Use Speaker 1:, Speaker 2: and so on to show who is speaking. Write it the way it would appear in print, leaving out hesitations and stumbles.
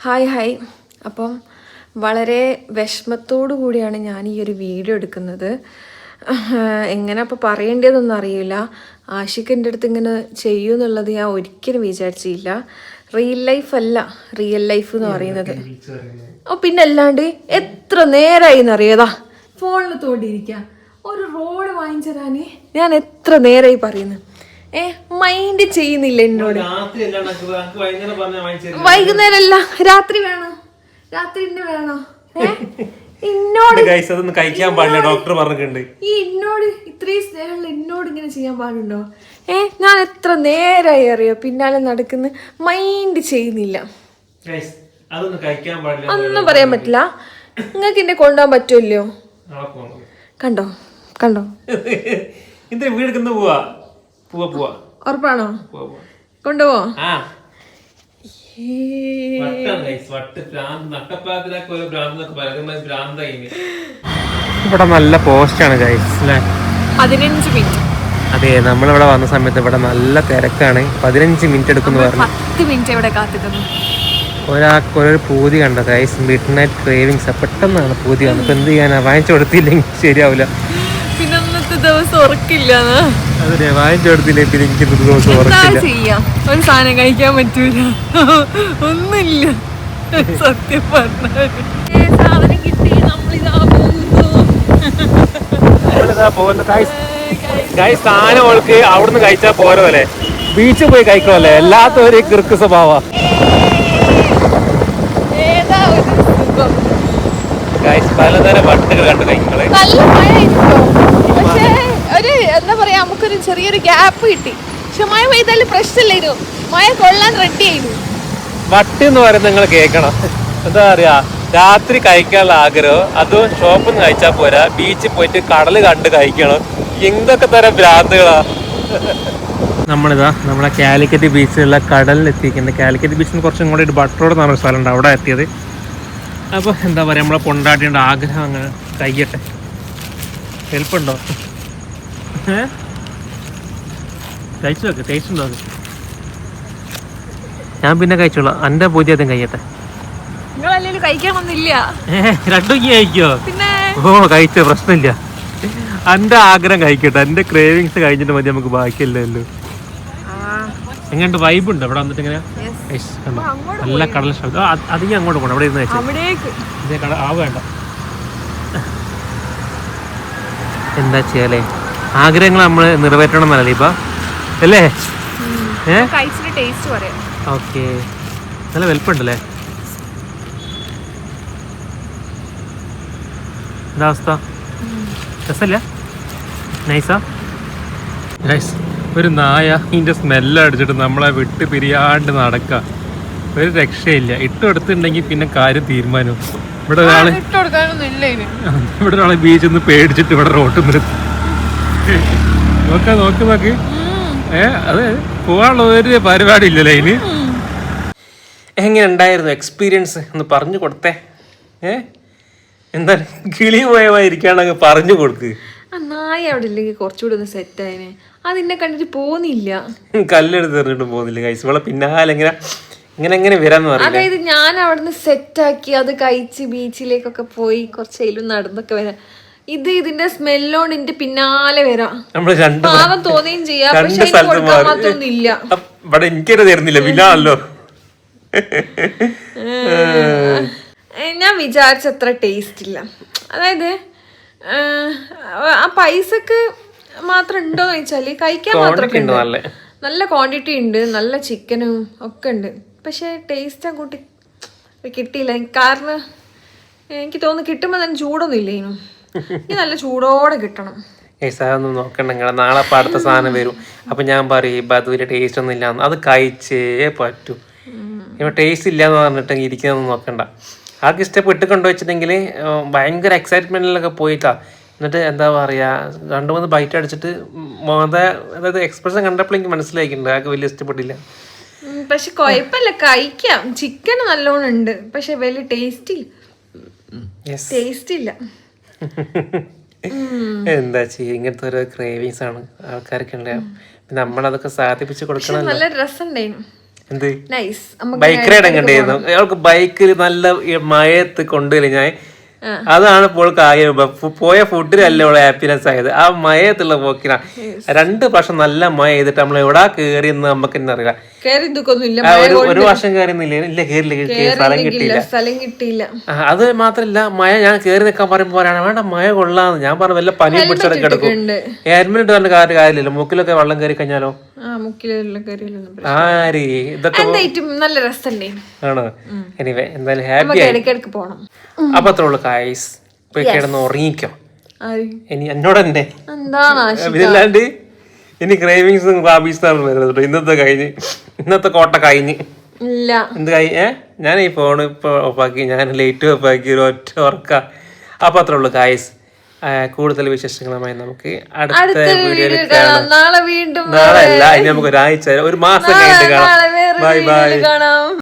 Speaker 1: Hi hi. അപ്പം വളരെ വിഷമത്തോടു കൂടിയാണ് ഞാൻ ഈ ഒരു വീഡിയോ എടുക്കുന്നത്. എങ്ങനെ അപ്പോൾ പറയേണ്ടതെന്നൊന്നും അറിയില്ല. ആഷിഖ് എൻ്റെ അടുത്ത് ഇങ്ങനെ ചെയ്യുമെന്നുള്ളത് ഞാൻ ഒരിക്കലും വിചാരിച്ചില്ല. റിയൽ ലൈഫ് അല്ല റിയൽ ലൈഫ് എന്ന് പറയുന്നത്. പിന്നെ അല്ലാണ്ട് എത്ര നേരമായി എന്നറിയതാ ഫോണിൽ തോണ്ടിയിരിക്കുക. ഒരു റോഡ് വാങ്ങിച്ചു തരാനേ ഞാൻ എത്ര നേരമായി പറയുന്നു. മൈൻഡ് ചെയ്യുന്നില്ല എന്നോട്. വൈകുന്നേരമല്ല, രാത്രി വേണോ? രാത്രി തന്നെ വേണോ? എന്നോട്
Speaker 2: കഴിക്കാൻ പാടില്ല, ഡോക്ടർ പറഞ്ഞിട്ടുണ്ട്.
Speaker 1: ഈ എന്നോട് ഇത്രയും സ്നേഹമുള്ള എന്നോട് ഇങ്ങനെ ചെയ്യാൻ പാടുണ്ടോ? ഞാൻ എത്ര നേരമായി അറിയോ പിന്നാലെ നടക്കുന്ന, മൈൻഡ് ചെയ്യുന്നില്ല. ഒന്നും പറയാൻ പറ്റില്ല. നിങ്ങൾക്ക് എന്നെ കൊണ്ടുപോകാൻ പറ്റുമല്ലോ. കണ്ടോ കണ്ടോ
Speaker 2: വീട് പോവാ.
Speaker 1: ഉറപ്പാണോ? കൊണ്ടുപോ.
Speaker 2: ഇവിടെ നല്ല പോസ്റ്റാണ് ഗൈസ് അല്ലേ?
Speaker 1: 15 മിനിറ്റ്.
Speaker 2: അതെ, നമ്മളിവിടെ വന്ന സമയത്ത് ഇവിടെ നല്ല തിരക്കാണ്. 15 മിനിറ്റ് എടുക്കുന്നു പറഞ്ഞു.
Speaker 1: 10 മിനിറ്റ് ഇവിടെ കാത്തിക്കുന്നു.
Speaker 2: ഒരാൾക്കൊരു പൂതി കണ്ടോ ഗൈസ്, മിഡ് നൈറ്റ് ക്രേവിങ്സ്. പെട്ടെന്നാണ് പൂതി വന്നത്. ഇപ്പൊ എന്ത് ചെയ്യാനാ, വാങ്ങിച്ചു കൊടുത്തില്ലെങ്കിൽ ശരിയാവില്ല.
Speaker 1: പിന്നെ അന്നത്തെ ദിവസം ഉറക്കില്ല.
Speaker 2: അതെ, വാങ്ങിച്ചു കൊടുത്തില്ലേ പിന്നെ എനിക്ക് ദിവസം ഉറക്കില്ല.
Speaker 1: ചെയ്യാം, ഒരു സാധനം കഴിക്കാൻ പറ്റൂല, ഒന്നുമില്ല. സത്യം പറഞ്ഞാൽ സാധനം കിട്ടി, നമ്മളിതാ
Speaker 2: പോകുന്നു. സാധനം അവൾക്ക് അവിടുന്ന് കഴിച്ചാൽ പോരല്ലേ, ബീച്ചിൽ പോയി കഴിക്കണല്ലേ. എല്ലാത്തവരും കിറുക്ക് സ്വഭാവ. പലതരം വട്ടുകൾ കണ്ടു കഴിക്കളെ.
Speaker 1: നല്ല മഴ പക്ഷേ ഒരു എന്താ പറയാ, നമുക്കൊരു ചെറിയൊരു ഗ്യാപ്പ് കിട്ടി. പക്ഷെ മഴ പെയ്താലും പ്രശ്നമില്ലായിരുന്നു, മഴ കൊള്ളാൻ റെഡി ആയിരുന്നു.
Speaker 2: വട്ട് എന്ന് പറയുന്നത് നിങ്ങൾ കേൾക്കണം. എന്താ പറയാ, രാത്രി കഴിക്കാനുള്ള ആഗ്രഹം, അതും ഷോപ്പിൽ നിന്ന് കഴിച്ചാൽ പോരാ, ബീച്ചിൽ പോയിട്ട് കടൽ കണ്ട് കഴിക്കണം. എന്തൊക്കെ തരം ഭ്രാന്തുകളാ. നമ്മളിതാ നമ്മളെ കാലിക്കറ്റ് ബീച്ചിലുള്ള കടലിൽ എത്തിക്കുന്നത്. കാലിക്കറ്റ് ബീച്ചിന് കുറച്ചും കൂടി ഒരു ബട്ടറോഡ് എന്ന് പറഞ്ഞ സ്ഥലമുണ്ട്, അവിടെ എത്തിയത്. അപ്പോൾ എന്താ പറയുക, നമ്മളെ കൊണ്ടാടേണ്ട ആഗ്രഹം അങ്ങനെ കഴിയട്ടെ. ഹെൽപ്പുണ്ടോ? കഴിച്ചു നോക്ക്, ടേസ്റ്റ് ഉണ്ടോ? ഞാൻ പിന്നെ കഴിച്ചോളാം, എൻ്റെ പൂജ ആദ്യം കഴിയട്ടെ. രണ്ടും കഴിക്കോ? ഓ, കഴിച്ചോ, പ്രശ്നമില്ല. എൻ്റെ ആഗ്രഹം കഴിക്കട്ടെ, എൻ്റെ ക്രേവിങ്സ് കഴിഞ്ഞിട്ട് മതി, നമുക്ക് ബാക്കിയല്ലല്ലോ. എങ്ങനെയുണ്ട്, വൈബ് ഉണ്ട് ഇവിടെ വന്നിട്ട്? ഇങ്ങനെ നല്ല കടൽ ശബ്ദം. അധികം അങ്ങോട്ട് പോകണം, അവിടെ ഇരുന്ന് കഴിച്ചു. ആ വേണ്ട, എന്താ ചെയ്യാലേ, ആഗ്രഹങ്ങൾ നമ്മൾ നിറവേറ്റണം എന്നല്ലേ ഇപ്പൊ, അല്ലേ? ഓക്കെ, നല്ല വലുപ്പമുണ്ടല്ലേ? എന്താ അവസ്ഥ? രസമില്ല? നൈസാ? നൈസ്. ഒരു നായ ഇതിൻ്റെ സ്മെല്ലടിച്ചിട്ട് നമ്മളെ വിട്ട് പിരിയാണ്ട് നടക്കുക, ഒരു രക്ഷയില്ല. ഇട്ടെടുത്തിട്ടുണ്ടെങ്കിൽ പിന്നെ കാര്യം തീരുമാനം. ഇവിടെ ഒരാളെ ബീച്ചിൽ നിന്ന് പേടിച്ചിട്ട് ഇവിടെ റോട്ടിൽ നിർത്തി. നോക്ക് അത് പോകാനുള്ള ഒരു പരിപാടി ഇല്ലല്ലേ ഇതിന്. എങ്ങനെ ഉണ്ടായിരുന്നു എക്സ്പീരിയൻസ് ഒന്ന് പറഞ്ഞു കൊടുത്തേ. എന്താ കിളി പോയവായിരിക്കാണെങ്കിൽ പറഞ്ഞു കൊടുക്ക്.
Speaker 1: നായ അവിടെ ഇല്ലെങ്കിൽ കുറച്ചുകൂടി ഒന്ന് സെറ്റ് ആയനെ. അതിനെ കണ്ടിട്ട് പോകുന്നില്ല,
Speaker 2: കല്ലെടുത്ത് എറിഞ്ഞിട്ട് പോകുന്നില്ല. കൈസ് ഇവിടെ പിന്നാലെ ഇങ്ങനെ വരാന്ന് പറഞ്ഞു.
Speaker 1: അതായത് ഞാൻ അവിടുന്ന് സെറ്റാക്കി അത് കഴിച്ച് ബീച്ചിലേക്കൊക്കെ പോയി കുറച്ചേലും നടന്നൊക്കെ വരാം. ഇതിന്റെ സ്മെല്ലോണ്ട് എന്റെ പിന്നാലെ വരാം. പാവം തോന്നുകയും ചെയ്യാം, പക്ഷെ കൊടുക്കാൻ മാത്രമൊന്നുമില്ല.
Speaker 2: ഇവിടെ എനിക്കത് തരുന്നില്ല പിന്നാണല്ലോ.
Speaker 1: ഞാൻ വിചാരിച്ചത്ര ടേസ്റ്റ് ഇല്ല. അതായത് ആ പൈസക്ക് മാത്രം ഉണ്ടോന്ന് ചോദിച്ചാല് കഴിക്കാൻ മാത്രമൊക്കെ ഉണ്ട്, നല്ല ക്വാണ്ടിറ്റി ഉണ്ട്, നല്ല ചിക്കനും ഒക്കെ ഉണ്ട്. പക്ഷെ ടേസ്റ്റ് അങ്ങോട്ട് കിട്ടിയില്ല. കാരണം എനിക്ക് തോന്നുന്നു കിട്ടുമ്പോൾ തന്നെ ചൂടൊന്നും ഇല്ല. ഇനി നല്ല ചൂടോടെ കിട്ടണം.
Speaker 2: അതൊന്നും നോക്കണ്ട, നാളെ അടുത്ത സാധനം വരും. അപ്പൊ ഞാൻ പറയും അതുവിന്റെ ടേസ്റ്റ് ഒന്നും ഇല്ല, അത് കഴിച്ചേ പറ്റൂ. ഇപ്പൊ ടേസ്റ്റ് ഇല്ലാന്ന് പറഞ്ഞിട്ട് ഇരിക്കുന്നൊന്നും നോക്കണ്ട. ആർക്ക് ഇഷ്ടപ്പെട്ട് കൊണ്ടുവച്ചിട്ടുണ്ടെങ്കിൽ ഭയങ്കര എക്സൈറ്റ്മെന്റിലൊക്കെ പോയിട്ടാ. എന്നിട്ട് എന്താ പറയാ, 2-3 ബൈറ്റ് അടിച്ചിട്ട് അതായത് എക്സ്പ്രഷൻ കണ്ടപ്പോൾ എനിക്ക് മനസ്സിലായിട്ടുണ്ട് ആൾക്ക് വലിയ ഇഷ്ടപ്പെട്ടില്ല.
Speaker 1: പക്ഷെ കുഴപ്പമില്ല, കഴിക്കാം. ചിക്കൻ നല്ലോണം ഉണ്ട്, പക്ഷെ വലിയ ടേസ്റ്റ് ഇല്ല.
Speaker 2: എന്താ ചെയ്യ, ഇങ്ങനത്തെ ഓരോ ക്രേവിങ്സ് ആണ് ആൾക്കാർക്ക് ഉണ്ടാവും. നമ്മളതൊക്കെ സാധിപ്പിച്ച് കൊടുക്കണം.
Speaker 1: നല്ല രസമുണ്ടായിരുന്നു.
Speaker 2: എന്ത്
Speaker 1: നൈസ്.
Speaker 2: ബൈക്ക് റൈഡ് എങ്ങനെ ഉണ്ടായിരുന്നു? അയാൾക്ക് ബൈക്കിൽ നല്ല മഴയത്ത് കൊണ്ടുവരും ഞാൻ. അതാണ് ഇപ്പോൾ പോയ ഫുഡിലല്ല അവളെ ഹാപ്പിനെസ് ആയത്, ആ മയത്തുള്ള പോക്കിനാ. 2 പ്രാവശ്യം നല്ല മഴ ചെയ്തിട്ട് നമ്മൾ എവിടാ കേറിയെന്ന് നമുക്ക് തന്നെ അറിയാം. ഒരു വർഷം കയറിയുന്നില്ല, ഇല്ല കേറില്ല, സ്ഥലം കിട്ടിയില്ല. അത് മാത്രല്ല മഴ ഞാൻ കേറി നിൽക്കാൻ പറയുമ്പോ പറയാണ് വേണ്ട മഴ കൊള്ളാന്ന്. ഞാൻ പറഞ്ഞു വല്ല പനി പിടിച്ചടക്കി കിടക്കും. ഹെൽമെറ്റ് പറഞ്ഞ കാര്യമില്ലല്ലോ, മൂക്കിലൊക്കെ വെള്ളം കയറി കഴിഞ്ഞാലോ. ആര് ഇതൊക്കെ
Speaker 1: നല്ല രസമുണ്ടേ.
Speaker 2: ആണോ? എനിവേ എന്തായാലും ഹാപ്പി ആയി. അപ്പൊ അത്ര ഉള്ളു ഗൈസ്. പോയി കിടന്ന് ഉറങ്ങിക്കോ. ഇനി എന്നോട് തന്നെ ഇതില്ലാണ്ട് ഇനി ക്രേവിങ്സും റാബീസാണ് വരുന്നത്. ഇന്നത്തെ കോട്ട കഴിഞ്ഞ് എന്ത് ഞാൻ ഈ ഫോണ് ഇപ്പൊ ഓഫാക്കി, ഞാൻ ലൈറ്റ് ഓഫാക്കി, ഒരു ഒറ്റ ഉറക്ക. അപ്പൊ അത്ര ഉള്ളു ഗൈസ്. കൂടുതൽ വിശേഷങ്ങളുമായി നമുക്ക് അടുത്ത വീഡിയോയിൽ കാണാം. നാളെ അല്ല, ഇനി നമുക്ക് ഒരാഴ്ച, ഒരു മാസം കഴിഞ്ഞിട്ട് കാണാം. Bye bye.